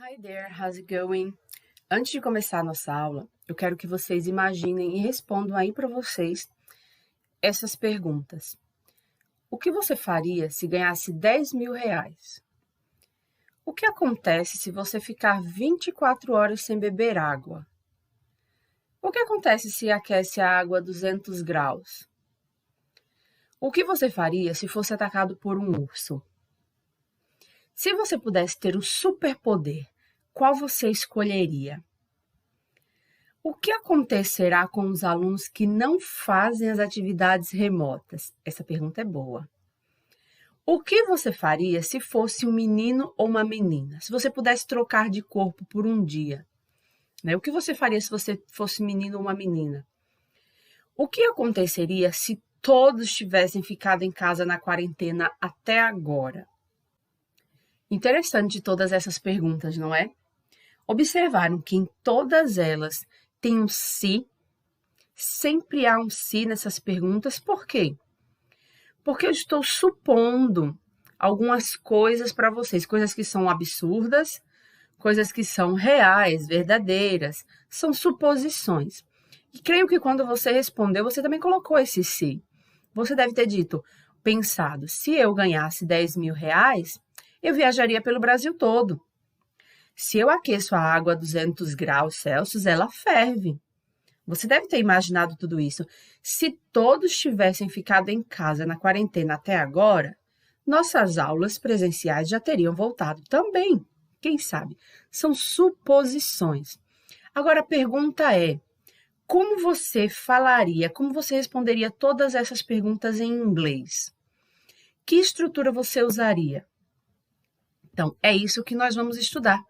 Hi there, how's it going? Antes de começar a nossa aula, eu quero que vocês imaginem e respondam aí para vocês essas perguntas. O que você faria se ganhasse 10 mil reais? O que acontece se você ficar 24 horas sem beber água? O que acontece se aquece a água a 200 graus? O que você faria se fosse atacado por um urso? Se você pudesse ter um superpoder, qual você escolheria? O que acontecerá com os alunos que não fazem as atividades remotas? Essa pergunta é boa. O que você faria se fosse um menino ou uma menina? Se você pudesse trocar de corpo por um dia? O que você faria se você fosse menino ou uma menina? O que aconteceria se todos tivessem ficado em casa na quarentena até agora? Interessante todas essas perguntas, não é? Observaram que em todas elas tem um se, sempre há um se nessas perguntas. Por quê? Porque eu estou supondo algumas coisas para vocês, coisas que são absurdas, coisas que são reais, verdadeiras, são suposições. E creio que quando você respondeu, você também colocou esse se. Você deve ter pensado, se eu ganhasse 10 mil reais, eu viajaria pelo Brasil todo. Se eu aqueço a água a 200 graus Celsius, ela ferve. Você deve ter imaginado tudo isso. Se todos tivessem ficado em casa na quarentena até agora, nossas aulas presenciais já teriam voltado também. Quem sabe? São suposições. Agora a pergunta é, como você falaria, como você responderia todas essas perguntas em inglês? Que estrutura você usaria? Então, é isso que nós vamos estudar.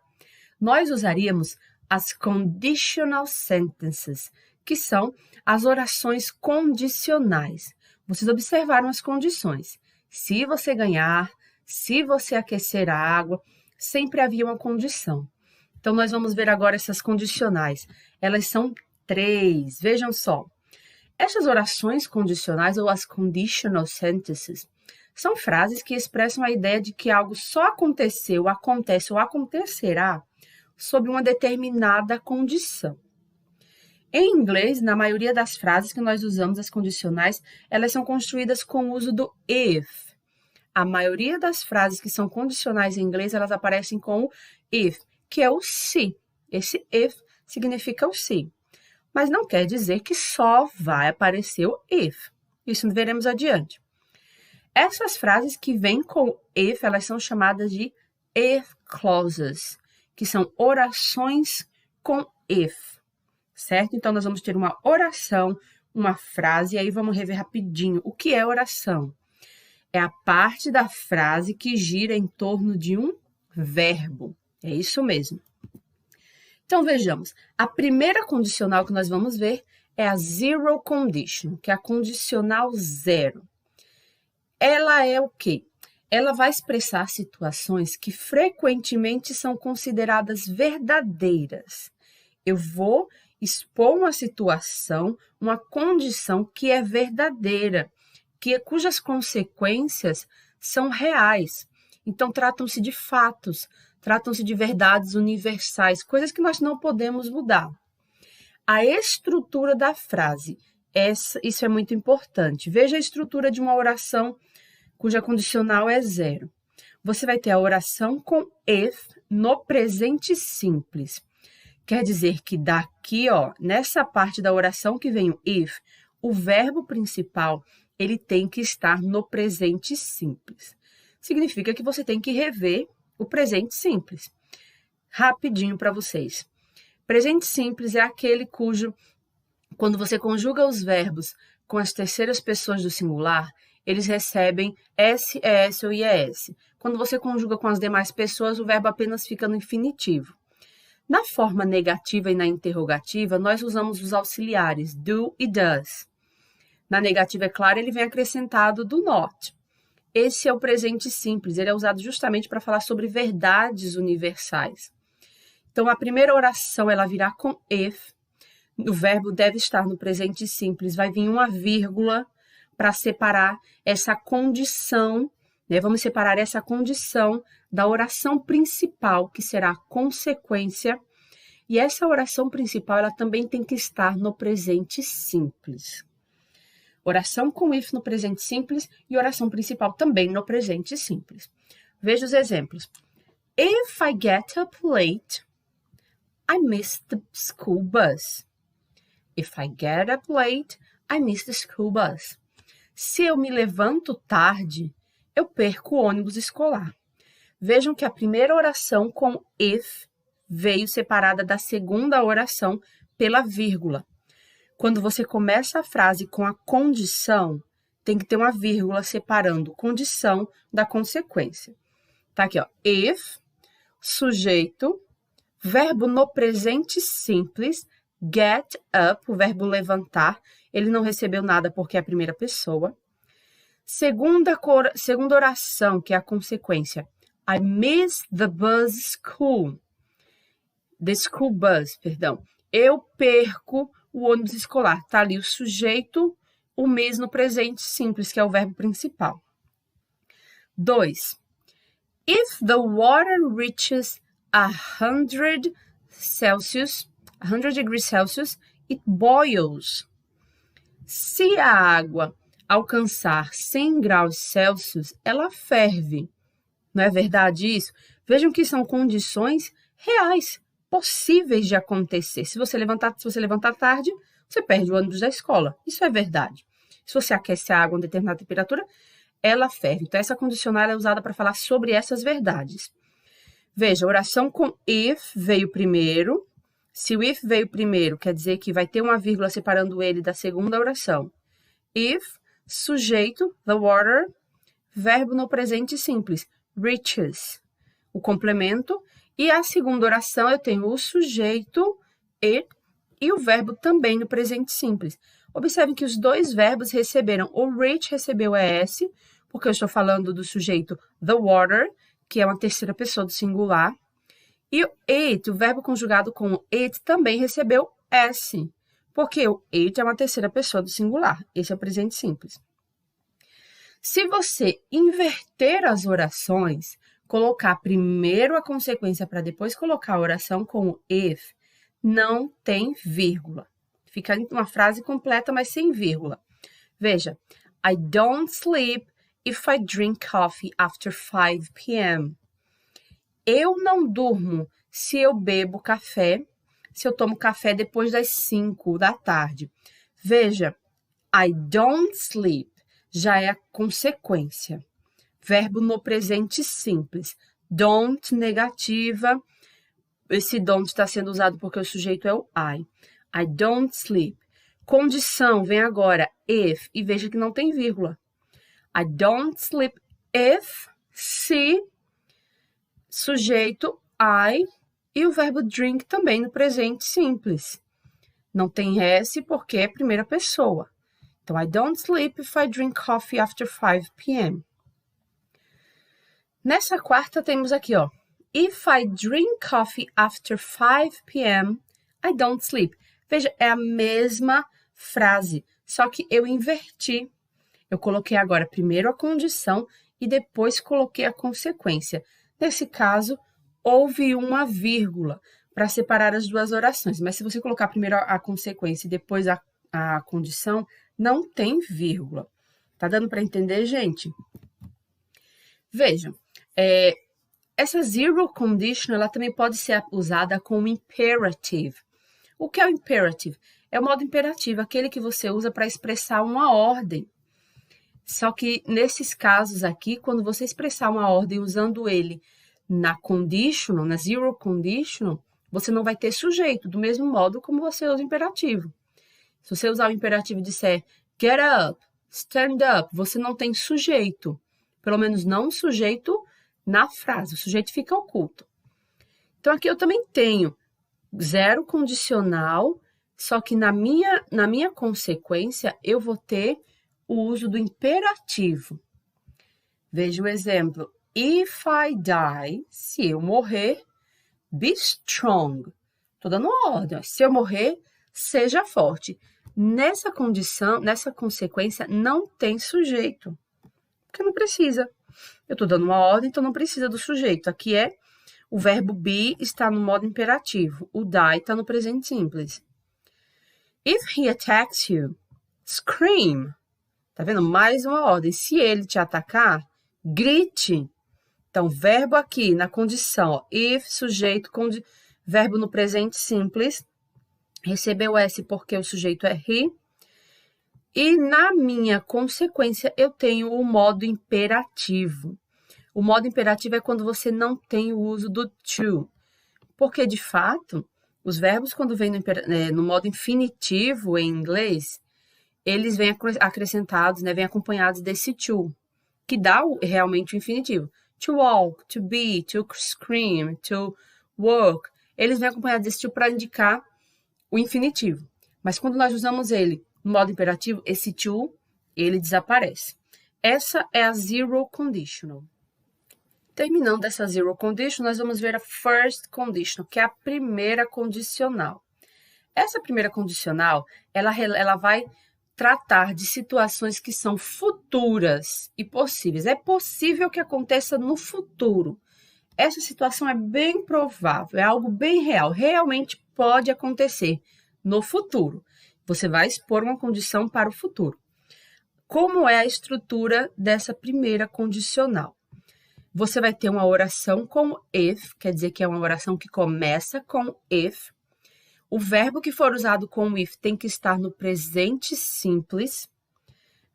Nós usaríamos as conditional sentences, que são as orações condicionais. Vocês observaram as condições. Se você ganhar, se você aquecer a água, sempre havia uma condição. Então, nós vamos ver agora essas condicionais. Elas são 3, vejam só. Essas orações condicionais, ou as conditional sentences, são frases que expressam a ideia de que algo só aconteceu, acontece ou acontecerá sob uma determinada condição. Em inglês, na maioria das frases que nós usamos, as condicionais, elas são construídas com o uso do if. A maioria das frases que são condicionais em inglês, elas aparecem com o if, que é o se. Esse if significa o se. Mas não quer dizer que só vai aparecer o if. Isso veremos adiante. Essas frases que vêm com if, elas são chamadas de if clauses, que são orações com if, certo? Então, nós vamos ter uma oração, uma frase, e aí vamos rever rapidinho. O que é oração? É a parte da frase que gira em torno de um verbo. É isso mesmo. Então, vejamos. A primeira condicional que nós vamos ver é a zero condition, que é a condicional zero. Ela é o quê? Ela vai expressar situações que frequentemente são consideradas verdadeiras. Eu vou expor uma situação, uma condição que é verdadeira, cujas consequências são reais. Então, tratam-se de fatos, tratam-se de verdades universais, coisas que nós não podemos mudar. A estrutura da frase, isso é muito importante. Veja a estrutura de uma oração cuja condicional é zero. Você vai ter a oração com if no presente simples. Quer dizer que daqui, nessa parte da oração que vem o if, o verbo principal, ele tem que estar no presente simples. Significa que você tem que rever o presente simples. Rapidinho para vocês. Presente simples é aquele quando você conjuga os verbos com as terceiras pessoas do singular, eles recebem S, ES ou IES. Quando você conjuga com as demais pessoas, o verbo apenas fica no infinitivo. Na forma negativa e na interrogativa, nós usamos os auxiliares do e does. Na negativa, é claro, ele vem acrescentado do not. Esse é o presente simples, ele é usado justamente para falar sobre verdades universais. Então, a primeira oração, ela virá com if, o verbo deve estar no presente simples, vai vir uma vírgula para separar essa condição né? Vamos separar essa condição da oração principal, que será a consequência. E essa oração principal, ela também tem que estar no presente simples. Oração com if no presente simples e oração principal também no presente simples. Veja os exemplos. If I get up late, I miss the school bus. If I get up late, I miss the school bus. Se eu me levanto tarde, eu perco o ônibus escolar. Vejam que a primeira oração com if veio separada da segunda oração pela vírgula. Quando você começa a frase com a condição, tem que ter uma vírgula separando condição da consequência. Tá aqui, ó. If, sujeito, verbo no presente simples, get up, o verbo levantar. Ele não recebeu nada porque é a primeira pessoa. Segunda oração, que é a consequência. I miss the bus school. The school bus, perdão. Eu perco o ônibus escolar. Tá ali o sujeito, o miss no presente simples, que é o verbo principal. 2. If the water reaches 100 degrees Celsius, it boils. Se a água alcançar 100 graus Celsius, ela ferve. Não é verdade isso? Vejam que são condições reais, possíveis de acontecer. Se você levantar tarde, você perde o ônibus da escola. Isso é verdade. Se você aquece a água a uma determinada temperatura, ela ferve. Então, essa condicional é usada para falar sobre essas verdades. Veja, a oração com if veio primeiro. Se o if veio primeiro, quer dizer que vai ter uma vírgula separando ele da segunda oração. If, sujeito, the water, verbo no presente simples, reaches, o complemento. E a segunda oração eu tenho o sujeito, it, e o verbo também no presente simples. Observem que os dois verbos receberam, o reach recebeu ES, porque eu estou falando do sujeito the water, que é uma terceira pessoa do singular. E o it, o verbo conjugado com it, também recebeu S, porque o it é uma terceira pessoa do singular. Esse é o presente simples. Se você inverter as orações, colocar primeiro a consequência para depois colocar a oração com o if, não tem vírgula. Fica uma frase completa, mas sem vírgula. Veja, I don't sleep if I drink coffee after 5 p.m. Eu não durmo se eu bebo café, se eu tomo café depois das 5 da tarde. Veja, I don't sleep já é a consequência. Verbo no presente simples. Don't, negativa. Esse don't está sendo usado porque o sujeito é o I. I don't sleep. Condição, vem agora, if, e veja que não tem vírgula. I don't sleep if, se, sujeito, I, e o verbo drink também no presente simples. Não tem S porque é primeira pessoa. Então, I don't sleep if I drink coffee after 5 p.m. Nessa quarta, temos aqui, ó. If I drink coffee after 5 p.m., I don't sleep. Veja, é a mesma frase, só que eu inverti. Eu coloquei agora primeiro a condição e depois coloquei a consequência. Nesse caso, houve uma vírgula para separar as duas orações. Mas se você colocar primeiro a consequência e depois a condição, não tem vírgula. Tá dando para entender, gente? Vejam, essa zero condition, ela também pode ser usada como imperative. O que é o imperative? É o modo imperativo, aquele que você usa para expressar uma ordem. Só que nesses casos aqui, quando você expressar uma ordem usando ele na conditional, na zero conditional, você não vai ter sujeito, do mesmo modo como você usa o imperativo. Se você usar o imperativo e disser get up, stand up, você não tem sujeito. Pelo menos não sujeito na frase. O sujeito fica oculto. Então, aqui eu também tenho zero condicional, só que na minha consequência, eu vou ter o uso do imperativo. Veja o exemplo. If I die, se eu morrer, be strong. Estou dando uma ordem. Se eu morrer, seja forte. Nessa condição, nessa consequência, não tem sujeito. Porque não precisa. Eu estou dando uma ordem, então não precisa do sujeito. Aqui o verbo be está no modo imperativo. O die está no presente simples. If he attacks you, scream. Tá vendo? Mais uma ordem. Se ele te atacar, grite. Então, verbo aqui na condição, ó, if, sujeito, verbo no presente simples, recebeu S porque o sujeito é he. E na minha consequência, eu tenho o modo imperativo. O modo imperativo é quando você não tem o uso do to. Porque, de fato, os verbos, quando vêm no modo infinitivo em inglês, eles vêm acrescentados, né, vêm acompanhados desse to, que dá realmente o infinitivo. To walk, to be, to scream, to work. Eles vêm acompanhados desse to para indicar o infinitivo. Mas quando nós usamos ele no modo imperativo, esse to, ele desaparece. Essa é a zero conditional. Terminando essa zero conditional, nós vamos ver a first conditional, que é a primeira condicional. Essa primeira condicional, ela vai tratar de situações que são futuras e possíveis. É possível que aconteça no futuro. Essa situação é bem provável, é algo bem real. Realmente pode acontecer no futuro. Você vai expor uma condição para o futuro. Como é a estrutura dessa primeira condicional? Você vai ter uma oração com if, quer dizer que é uma oração que começa com if. O verbo que for usado com if tem que estar no presente simples.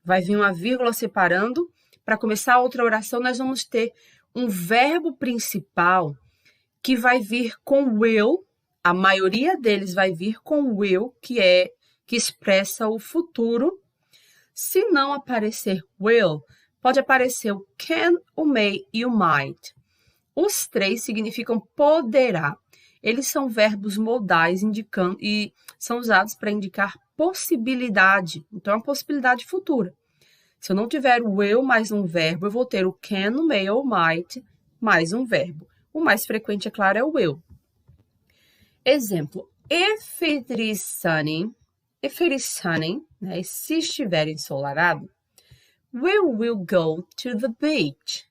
Vai vir uma vírgula separando. Para começar a outra oração, nós vamos ter um verbo principal que vai vir com will. A maioria deles vai vir com will, que expressa o futuro. Se não aparecer will, pode aparecer o can, o may e o might. Os três significam poderá. Eles são verbos modais indicando e são usados para indicar possibilidade. Então, é uma possibilidade futura. Se eu não tiver o will mais um verbo, eu vou ter o can, o may ou might mais um verbo. O mais frequente, é claro, é o will. Exemplo. If it is sunny, né, se estiver ensolarado, we will go to the beach.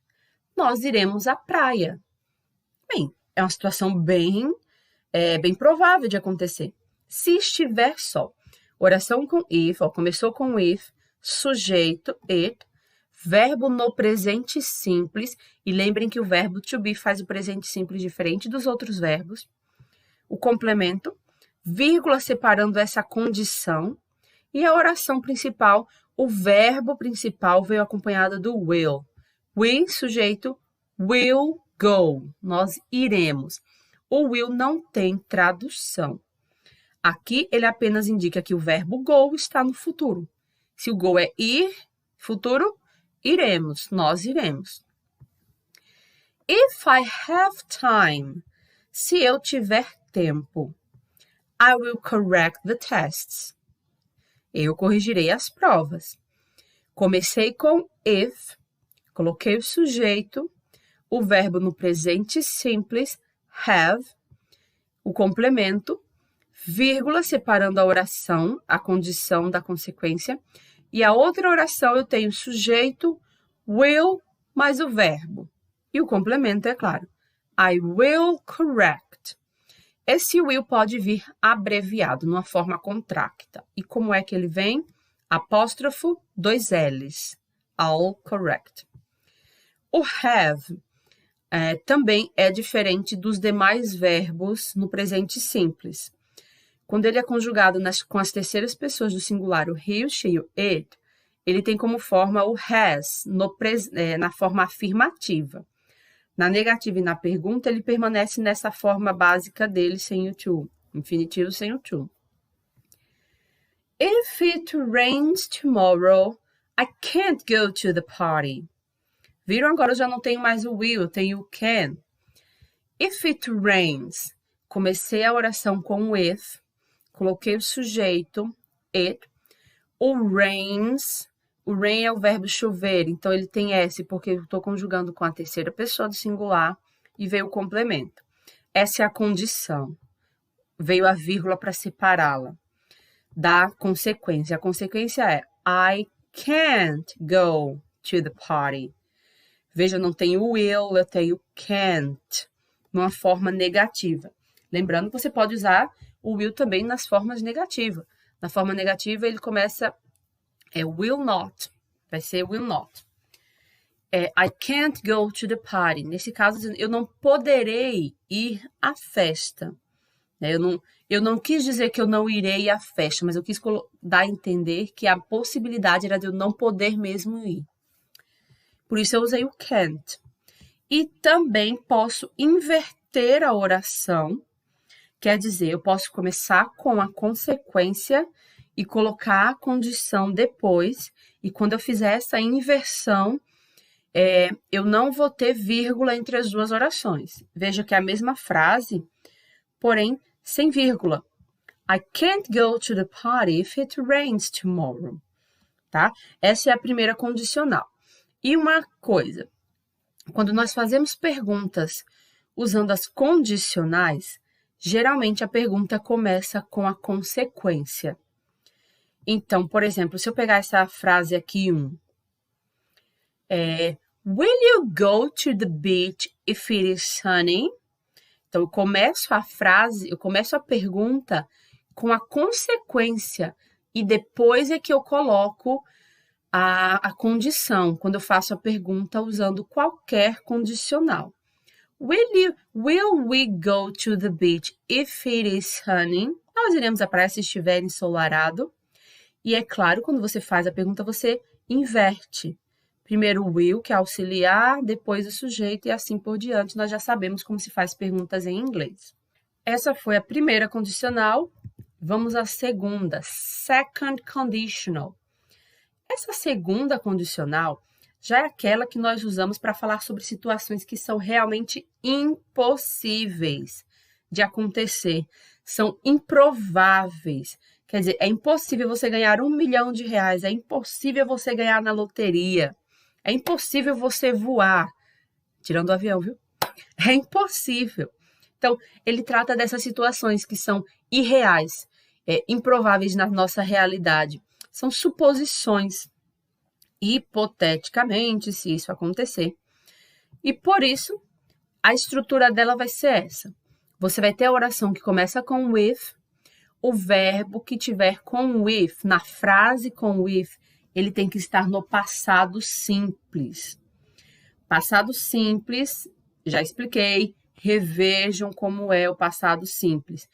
Nós iremos à praia. Bem, é uma situação bem provável de acontecer. Se estiver sol. Oração com if, ó, começou com if, sujeito, it, verbo no presente simples, e lembrem que o verbo to be faz o presente simples diferente dos outros verbos. O complemento, vírgula separando essa condição, e a oração principal, o verbo principal veio acompanhado do will. We, sujeito, will go. Nós iremos. O will não tem tradução. Aqui, ele apenas indica que o verbo go está no futuro. Se o go é ir, futuro, iremos. Nós iremos. If I have time, se eu tiver tempo, I will correct the tests. Eu corrigirei as provas. Comecei com if, coloquei o sujeito, o verbo no presente simples, have, o complemento, vírgula separando a oração, a condição da consequência, e a outra oração eu tenho sujeito, will, mais o verbo. E o complemento, é claro, I will correct. Esse will pode vir abreviado, numa forma contracta. E como é que ele vem? Apóstrofo, 2 L's. I'll correct. O have também é diferente dos demais verbos no presente simples. Quando ele é conjugado com as terceiras pessoas do singular, o he, o she e o it, ele tem como forma o has, na forma afirmativa. Na negativa e na pergunta, ele permanece nessa forma básica dele, sem o to. Infinitivo sem o to. If it rains tomorrow, I can't go to the party. Viram? Agora eu já não tenho mais o will, eu tenho o can. If it rains, comecei a oração com o if, coloquei o sujeito, it. O rains, o rain é o verbo chover, então ele tem S, porque eu estou conjugando com a terceira pessoa do singular e veio o complemento. Essa é a condição. Veio a vírgula para separá-la da consequência. A consequência é I can't go to the party. Veja, não tenho will, eu tenho can't, numa forma negativa. Lembrando que você pode usar o will também nas formas negativas. Na forma negativa, ele começa will not, vai ser will not. I can't go to the party. Nesse caso, eu não poderei ir à festa. Eu não quis dizer que eu não irei à festa, mas eu quis dar a entender que a possibilidade era de eu não poder mesmo ir. Por isso eu usei o can't. E também posso inverter a oração. Quer dizer, eu posso começar com a consequência e colocar a condição depois. E quando eu fizer essa inversão, eu não vou ter vírgula entre as duas orações. Veja que é a mesma frase, porém sem vírgula. I can't go to the party if it rains tomorrow. Tá? Essa é a primeira condicional. E uma coisa, quando nós fazemos perguntas usando as condicionais, geralmente a pergunta começa com a consequência. Então, por exemplo, se eu pegar essa frase aqui, Will you go to the beach if it is sunny? Então, eu começo a pergunta com a consequência e depois é que eu coloco a condição, quando eu faço a pergunta usando qualquer condicional. Will we go to the beach if it is sunny? Nós iremos à praia se estiver ensolarado. E é claro, quando você faz a pergunta, você inverte. Primeiro o will, que é auxiliar, depois o sujeito e assim por diante. Nós já sabemos como se faz perguntas em inglês. Essa foi a primeira condicional. Vamos à segunda, second conditional. Essa segunda condicional já é aquela que nós usamos para falar sobre situações que são realmente impossíveis de acontecer, são improváveis. Quer dizer, é impossível você ganhar R$1 milhão, é impossível você ganhar na loteria, é impossível você voar, tirando o avião, viu? É impossível. Então, ele trata dessas situações que são irreais, improváveis na nossa realidade. São suposições, hipoteticamente, se isso acontecer. E por isso, a estrutura dela vai ser essa. Você vai ter a oração que começa com with, o verbo que tiver com with, na frase com with, ele tem que estar no passado simples. Passado simples, já expliquei, revejam como é o passado simples.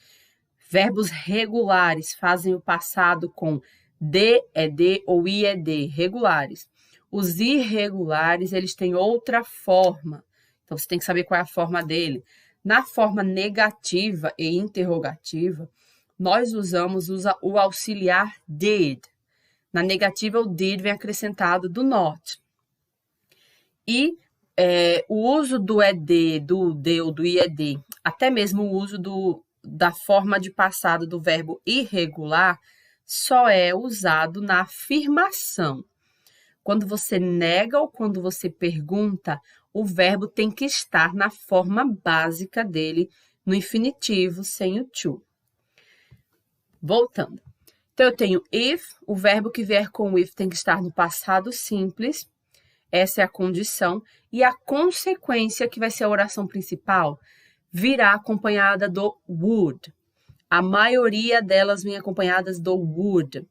Verbos regulares fazem o passado com de é de ou i é de, regulares. Os irregulares, eles têm outra forma. Então, você tem que saber qual é a forma dele. Na forma negativa e interrogativa, nós usamos o auxiliar did. Na negativa, o did vem acrescentado do not. E o uso do ED, do de ou do IED, até mesmo o uso da forma de passado do verbo irregular, só é usado na afirmação. Quando você nega ou quando você pergunta, o verbo tem que estar na forma básica dele, no infinitivo, sem o to. Voltando. Então, eu tenho if, o verbo que vier com if tem que estar no passado simples, essa é a condição, e a consequência, que vai ser a oração principal, virá acompanhada do would. A maioria delas vem acompanhadas do would.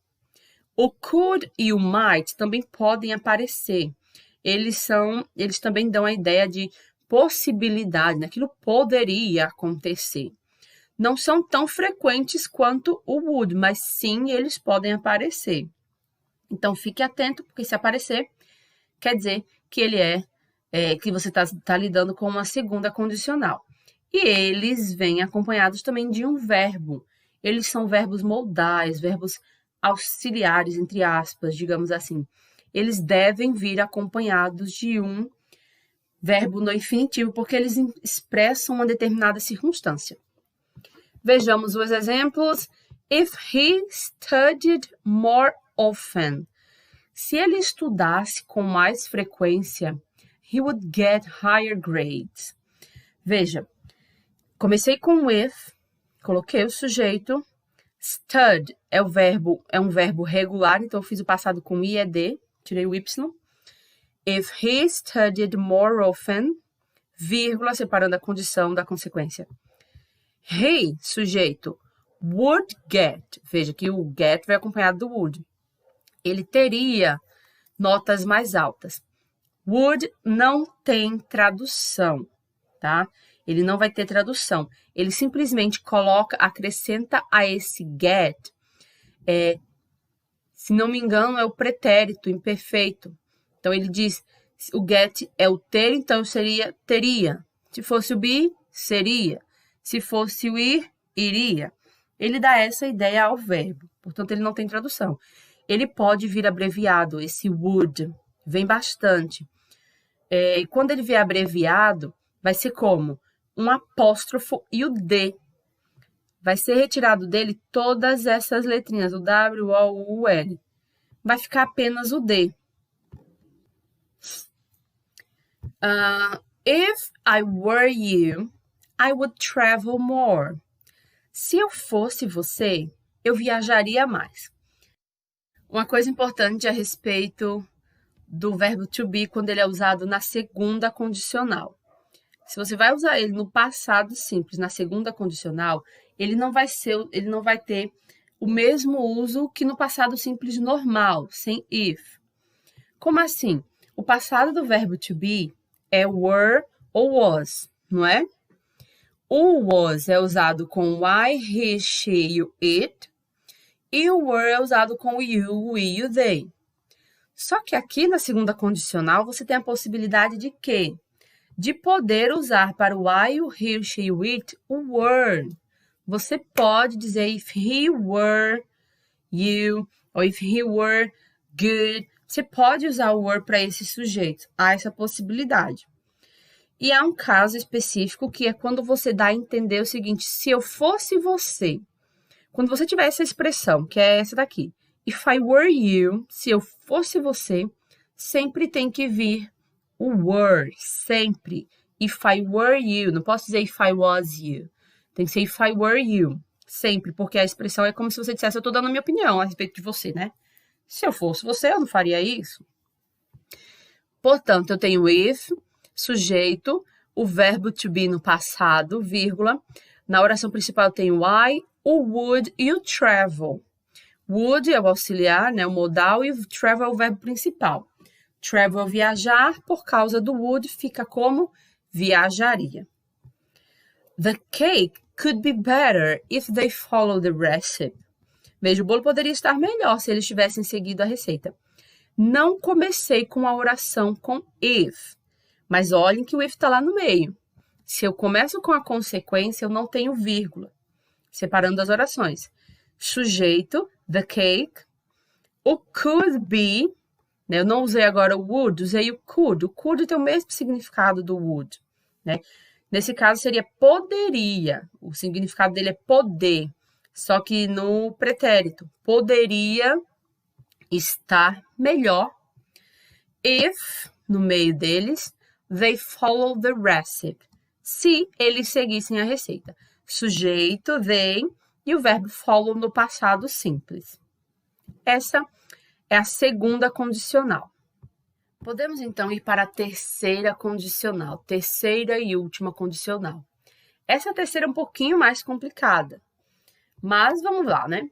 O could e o might também podem aparecer. Eles também dão a ideia de possibilidade, né? Aquilo poderia acontecer. Não são tão frequentes quanto o would, mas sim eles podem aparecer. Então, fique atento, porque se aparecer, quer dizer que ele que você está lidando com uma segunda condicional. E eles vêm acompanhados também de um verbo. Eles são verbos modais, verbos auxiliares, entre aspas, digamos assim. Eles devem vir acompanhados de um verbo no infinitivo, porque eles expressam uma determinada circunstância. Vejamos os exemplos. If he studied more often. Se ele estudasse com mais frequência, he would get higher grades. Veja, comecei com with, coloquei o sujeito. Stud é um verbo regular, então eu fiz o passado com IED, tirei o Y. If he studied more often, vírgula, separando a condição da consequência. He, sujeito, would get. Veja que o get vai acompanhado do would. Ele teria notas mais altas. Would não tem tradução, tá? Ele não vai ter tradução. Ele simplesmente acrescenta a esse get, se não me engano, é o pretérito imperfeito. Então, ele diz, o get é o ter, então seria teria. Se fosse o be, seria. Se fosse o ir, iria. Ele dá essa ideia ao verbo, portanto, ele não tem tradução. Ele pode vir abreviado, esse would, vem bastante. E quando ele vier abreviado, vai ser como? Um apóstrofo e o D. Vai ser retirado dele todas essas letrinhas, o W, O, U, U, L. Vai ficar apenas o D. If I were you, I would travel more. Se eu fosse você, eu viajaria mais. Uma coisa importante a respeito do verbo to be quando ele é usado na segunda condicional. Se você vai usar ele no passado simples, na segunda condicional, ele não vai ter o mesmo uso que no passado simples normal, sem if. Como assim? O passado do verbo to be é were ou was, não é? O was é usado com I, he, she, you, it. E o were é usado com o you, we, you, they. Só que aqui na segunda condicional, você tem a possibilidade de quê? De poder usar para o I, o he, o she, o it, o were. Você pode dizer if he were you, ou if he were good. Você pode usar o were para esse sujeito. Há essa possibilidade. E há um caso específico que é quando você dá a entender o seguinte, se eu fosse você, quando você tiver essa expressão, que é essa daqui, if I were you, se eu fosse você, sempre tem que vir o were, sempre. If I were you, não posso dizer if I was you. Tem que ser if I were you, sempre, porque a expressão é como se você dissesse, eu estou dando a minha opinião a respeito de você, né? Se eu fosse você, eu não faria isso. Portanto, eu tenho if, sujeito, o verbo to be no passado, vírgula. Na oração principal eu tenho I, o would e o travel. Would é o auxiliar, né, o modal, e o travel é o verbo principal. Travel é viajar, por causa do would, fica como viajaria. The cake could be better if they follow the recipe. Veja, o bolo poderia estar melhor se eles tivessem seguido a receita. Não comecei com a oração com if, mas olhem que o if está lá no meio. Se eu começo com a consequência, eu não tenho vírgula, separando as orações. Sujeito, the cake, o could be, né? Eu não usei agora o would, usei o could. O could tem o mesmo significado do would, né? Nesse caso seria poderia, o significado dele é poder, só que no pretérito, poderia estar melhor if, no meio deles, they follow the recipe, se eles seguissem a receita. Sujeito, they, e o verbo follow no passado simples. Essa é a segunda condicional. Podemos, então, ir para a terceira condicional, terceira e última condicional. Essa terceira é um pouquinho mais complicada, mas vamos lá, né?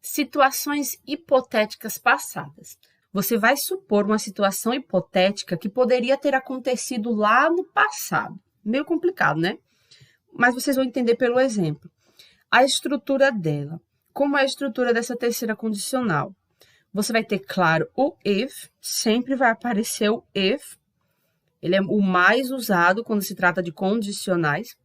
Situações hipotéticas passadas. Você vai supor uma situação hipotética que poderia ter acontecido lá no passado. Meio complicado, né? Mas vocês vão entender pelo exemplo. A estrutura dela. Como é a estrutura dessa terceira condicional? Você vai ter, claro, o if, sempre vai aparecer o if. Ele é o mais usado quando se trata de condicionais.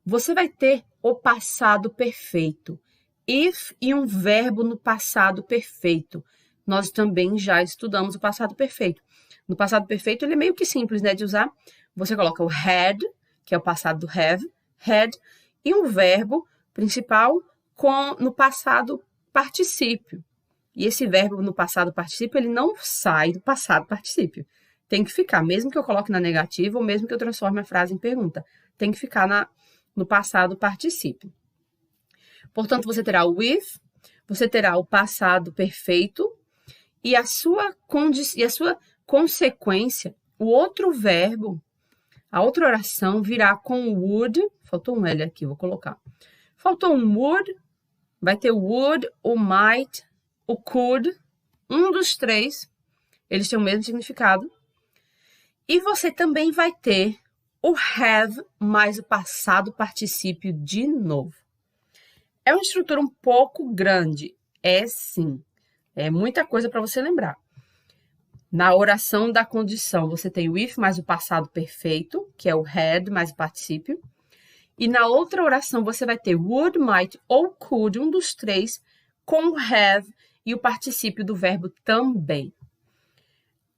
Você vai ter o passado perfeito. If e um verbo no passado perfeito. Nós também já estudamos o passado perfeito. No passado perfeito, ele é meio que simples, né, de usar. Você coloca o had, que é o passado do have, had, e um verbo principal no passado particípio. E esse verbo no passado particípio, ele não sai do passado particípio. Tem que ficar, mesmo que eu coloque na negativa ou mesmo que eu transforme a frase em pergunta. Tem que ficar no passado particípio. Portanto, você terá o if, você terá o passado perfeito e a sua consequência, o outro verbo, a outra oração virá com would, faltou um L aqui, vou colocar. Faltou um would, vai ter o would, o might, o could, um dos três, eles têm o mesmo significado. E você também vai ter o have mais o passado particípio de novo. É uma estrutura um pouco grande, é sim. É muita coisa para você lembrar. Na oração da condição, você tem o if mais o passado perfeito, que é o had mais o particípio. E na outra oração, você vai ter would, might ou could, um dos três, com o have e o particípio do verbo também.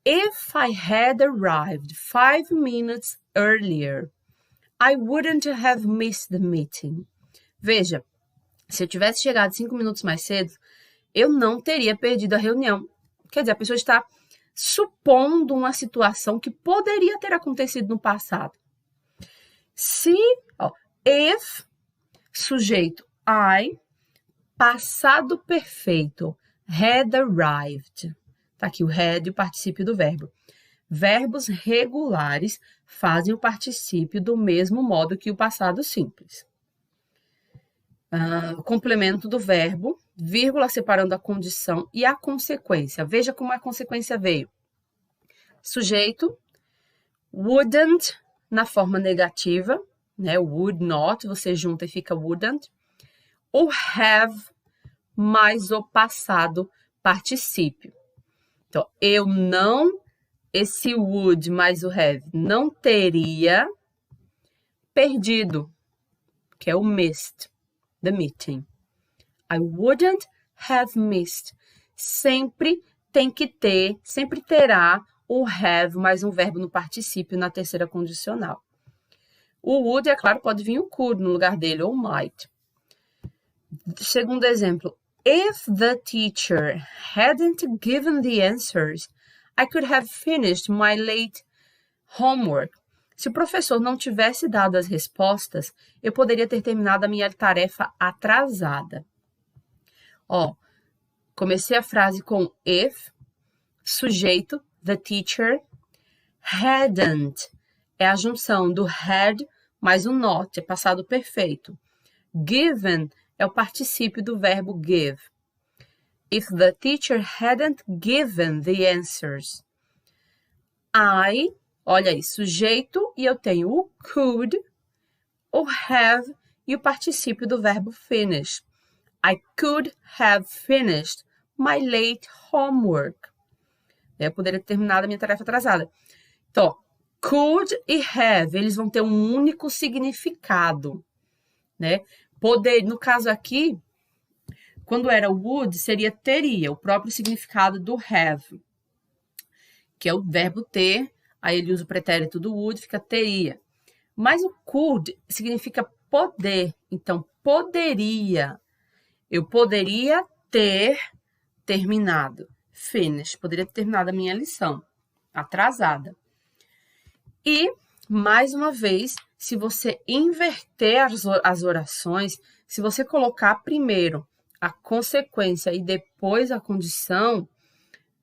If I had arrived 5 minutes earlier, I wouldn't have missed the meeting. Veja, se eu tivesse chegado 5 minutos mais cedo, eu não teria perdido a reunião. Quer dizer, a pessoa está supondo uma situação que poderia ter acontecido no passado. Se, if, sujeito I, passado perfeito, had arrived. Tá aqui o had e o particípio do verbo. Verbos regulares fazem o particípio do mesmo modo que o passado simples. Complemento do verbo, vírgula separando a condição e a consequência. Veja como a consequência veio. Sujeito, wouldn't, na forma negativa, né? Would not, você junta e fica wouldn't. O have mais o passado particípio. Então, eu não, esse would mais o have, não teria perdido, que é o missed. The meeting. I wouldn't have missed. Sempre tem que ter, sempre terá o have mais um verbo no particípio na terceira condicional. O would, é claro, pode vir o could no lugar dele, ou might. Segundo exemplo, if the teacher hadn't given the answers, I could have finished my late homework. Se o professor não tivesse dado as respostas, eu poderia ter terminado a minha tarefa atrasada. Comecei a frase com if, sujeito, the teacher, hadn't, é a junção do had mais o not, é passado perfeito. Given é o particípio do verbo give. If the teacher hadn't given the answers, olha aí, sujeito, e eu tenho o could, o have e o particípio do verbo finish. I could have finished my late homework. Eu poderia ter terminado a minha tarefa atrasada. Então, could e have, eles vão ter um único significado, né? Poder, no caso aqui, quando era would, seria teria, o próprio significado do have, que é o verbo ter. Aí ele usa o pretérito do would, fica teria. Mas o could significa poder. Então, poderia. Eu poderia ter terminado. Finish. Poderia ter terminado a minha lição. Atrasada. E, mais uma vez, se você inverter as orações, se você colocar primeiro a consequência e depois a condição,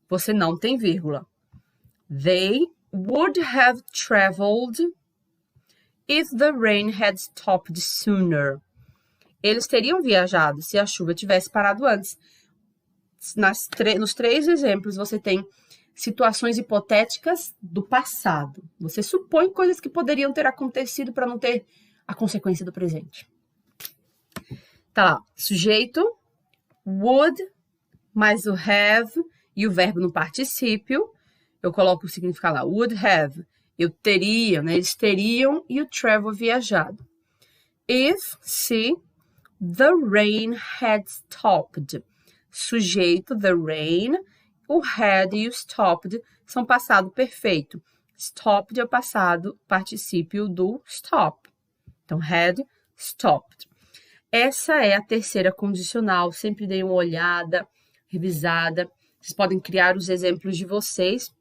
você não tem vírgula. They would have traveled if the rain had stopped sooner. Eles teriam viajado se a chuva tivesse parado antes. Nos três exemplos, você tem situações hipotéticas do passado. Você supõe coisas que poderiam ter acontecido para não ter a consequência do presente. Tá lá, sujeito, would, mais o have e o verbo no particípio. Eu coloco o significado lá, would have, eu teria, né? Eles teriam e o travel viajado. If, se, the rain had stopped. Sujeito, the rain, o had e o stopped são passado perfeito. Stopped é o passado particípio do stop. Então, had stopped. Essa é a terceira condicional. Sempre dêem uma olhada, revisada. Vocês podem criar os exemplos de vocês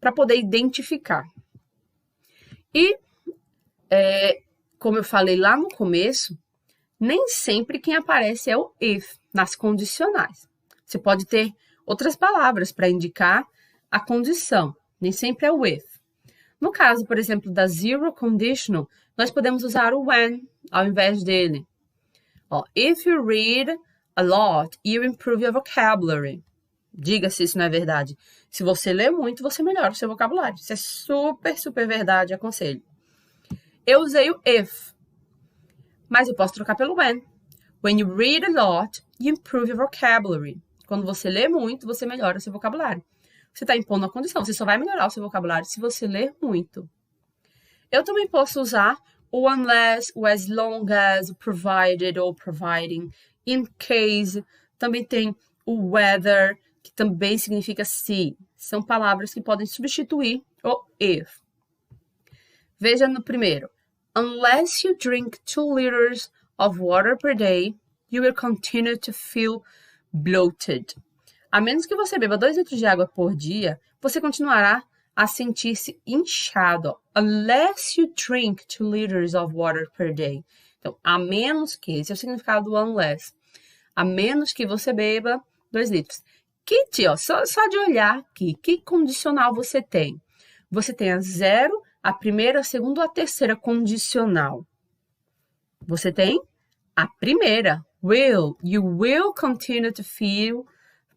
para poder identificar. E, como eu falei lá no começo, nem sempre quem aparece é o if nas condicionais. Você pode ter outras palavras para indicar a condição, nem sempre é with. No caso, por exemplo, da zero conditional, nós podemos usar o when ao invés dele. Ó, if you read a lot, you improve your vocabulary. Diga se isso não é verdade. Se você lê muito, você melhora o seu vocabulário. Isso é super, super verdade, aconselho. Eu usei o if, mas eu posso trocar pelo when. When you read a lot, you improve your vocabulary. Quando você lê muito, você melhora o seu vocabulário. Você está impondo a condição, você só vai melhorar o seu vocabulário se você ler muito. Eu também posso usar o unless, o as long as, o provided ou providing, in case. Também tem o whether, que também significa se. São palavras que podem substituir o if. Veja no primeiro. Unless you drink 2 liters of water per day, you will continue to feel bloated. A menos que você beba 2 litros de água por dia, você continuará a sentir-se inchado. Unless you drink 2 liters of water per day. Então, a menos que, esse é o significado do unless. A menos que você beba 2 litros. Kit, ó, só de olhar aqui, que condicional você tem? Você tem a 0, a primeira, a segunda ou a terceira condicional? Você tem a primeira, will. You will continue to feel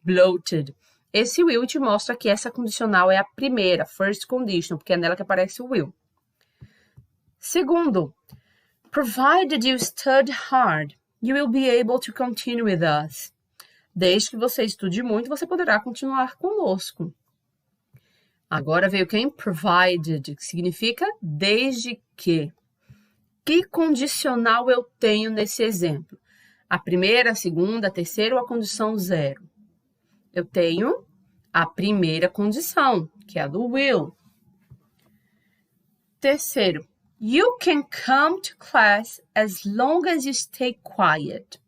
bloated. Esse will te mostra que essa condicional é a primeira, first conditional, porque é nela que aparece o will. Segundo, provided you study hard, you will be able to continue with us. Desde que você estude muito, você poderá continuar conosco. Agora veio quem? Provided, que significa desde que. Que condicional eu tenho nesse exemplo? A primeira, a segunda, a terceira ou a condição 0? Eu tenho a primeira condição, que é a do will. Terceiro, you can come to class as long as you stay quiet.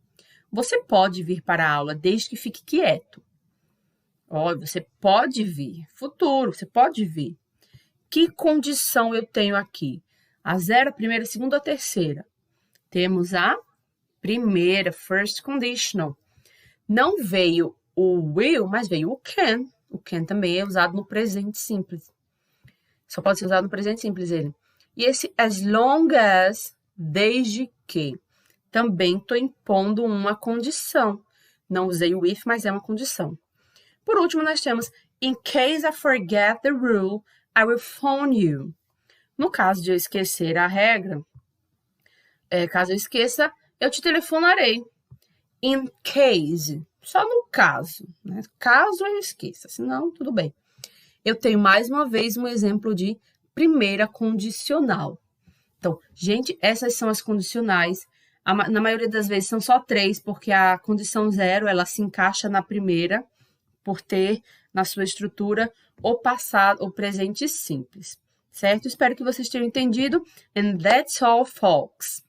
Você pode vir para a aula desde que fique quieto. Ó, você pode vir. Futuro, você pode vir. Que condição eu tenho aqui? A 0, a primeira, a segunda ou a terceira? Temos a primeira, first conditional. Não veio o will, mas veio o can. O can também é usado no presente simples. Só pode ser usado no presente simples ele. E esse as long as, desde que. Também estou impondo uma condição. Não usei o if, mas é uma condição. Por último, nós temos in case I forget the rule, I will phone you. No caso de eu esquecer a regra, caso eu esqueça, eu te telefonarei. In case, só no caso, né? Caso eu esqueça, senão tudo bem. Eu tenho mais uma vez um exemplo de primeira condicional. Então, gente, essas são as condicionais. Na maioria das vezes são só 3, porque a condição 0, ela se encaixa na primeira, por ter na sua estrutura o passado, o presente simples, certo? Espero que vocês tenham entendido. And that's all, folks.